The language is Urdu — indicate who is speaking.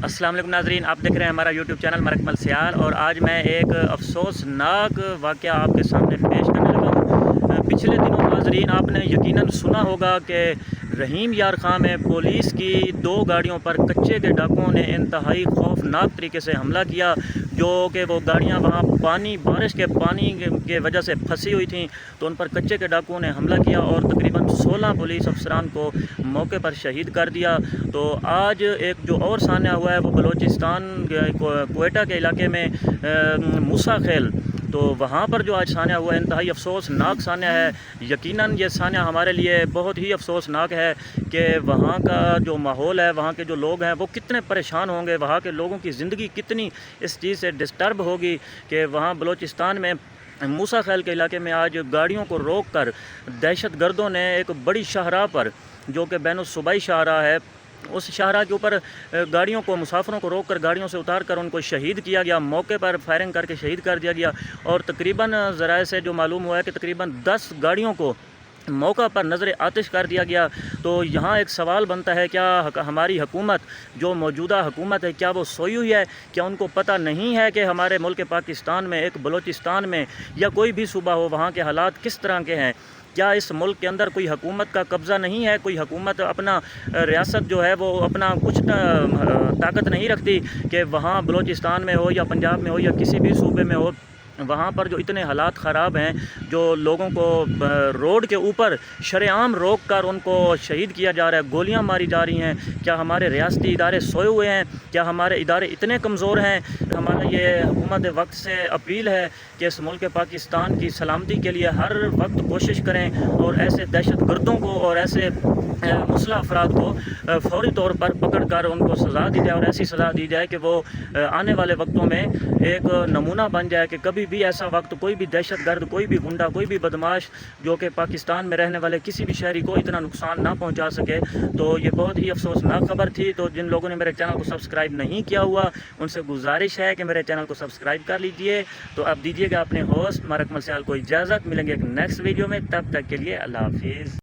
Speaker 1: السلام علیکم ناظرین، آپ دیکھ رہے ہیں ہمارا یوٹیوب چینل مرکمل سیال، اور آج میں ایک افسوسناک واقعہ آپ کے سامنے پیش کرنے لگا ہوں۔ پچھلے دنوں ناظرین آپ نے یقیناً سنا ہوگا کہ رحیم یار خاں میں پولیس کی 2 گاڑیوں پر کچے کے ڈاکوؤں نے انتہائی خوفناک طریقے سے حملہ کیا، جو کہ وہ گاڑیاں وہاں بارش کے پانی کے وجہ سے پھنسی ہوئی تھیں، تو ان پر کچے کے ڈاکوؤں نے حملہ کیا اور تقریباً 16 پولیس افسران کو موقع پر شہید کر دیا۔ تو آج ایک جو اور سانحہ ہوا ہے وہ بلوچستان کوئٹہ کے علاقے میں موسیٰ خیل، تو وہاں پر جو آج سانحہ ہوا ہے انتہائی افسوسناک سانحہ ہے۔ یقیناً یہ سانحہ ہمارے لیے بہت ہی افسوسناک ہے کہ وہاں کا جو ماحول ہے، وہاں کے جو لوگ ہیں وہ کتنے پریشان ہوں گے، وہاں کے لوگوں کی زندگی کتنی اس چیز سے ڈسٹرب ہوگی کہ وہاں بلوچستان میں موسیٰ خیل کے علاقے میں آج گاڑیوں کو روک کر دہشت گردوں نے ایک بڑی شاہراہ پر، جو کہ بین الصوبائی شاہراہ ہے، اس شاہراہ کے اوپر گاڑیوں کو، مسافروں کو روک کر گاڑیوں سے اتار کر ان کو شہید کیا گیا، موقع پر فائرنگ کر کے شہید کر دیا گیا۔ اور تقریباً ذرائع سے جو معلوم ہوا ہے کہ تقریباً 10 گاڑیوں کو موقع پر نظر آتش کر دیا گیا۔ تو یہاں ایک سوال بنتا ہے، کیا ہماری حکومت، جو موجودہ حکومت ہے، کیا وہ سوئی ہوئی ہے؟ کیا ان کو پتہ نہیں ہے کہ ہمارے ملک پاکستان میں، ایک بلوچستان میں یا کوئی بھی صوبہ ہو، وہاں کے حالات کس طرح کے ہیں؟ کیا اس ملک کے اندر کوئی حکومت کا قبضہ نہیں ہے؟ کوئی حکومت اپنا ریاست جو ہے وہ اپنا کچھ طاقت نہیں رکھتی کہ وہاں بلوچستان میں ہو یا پنجاب میں ہو یا کسی بھی صوبے میں ہو، وہاں پر جو اتنے حالات خراب ہیں، جو لوگوں کو روڈ کے اوپر شرعام روک کر ان کو شہید کیا جا رہا ہے، گولیاں ماری جا رہی ہیں؟ کیا ہمارے ریاستی ادارے سوئے ہوئے ہیں؟ کیا ہمارے ادارے اتنے کمزور ہیں؟ ہمارا یہ حکومت وقت سے اپیل ہے کہ اس ملک پاکستان کی سلامتی کے لیے ہر وقت کوشش کریں اور ایسے دہشت گردوں کو اور ایسے مسلح افراد کو فوری طور پر پکڑ کر ان کو سزا دی جائے، اور ایسی سزا دی جائے کہ وہ آنے والے وقتوں میں ایک نمونہ بن جائے کہ کبھی بھی ایسا وقت کوئی بھی دہشت گرد، کوئی بھی گنڈا، کوئی بھی بدماش جو کہ پاکستان میں رہنے والے کسی بھی شہری کو اتنا نقصان نہ پہنچا سکے۔ تو یہ بہت ہی افسوسناک خبر تھی۔ تو جن لوگوں نے میرے چینل کو سبسکرائب نہیں کیا ہوا، ان سے گزارش ہے کہ میرے چینل کو سبسکرائب کر لیجئے۔ تو اب دیجیے گا اپنے ہوسٹ مرکمل سیال کو اجازت، ملیں گے ایک نیکسٹ ویڈیو میں، تب تک کے لیے اللہ حافظ۔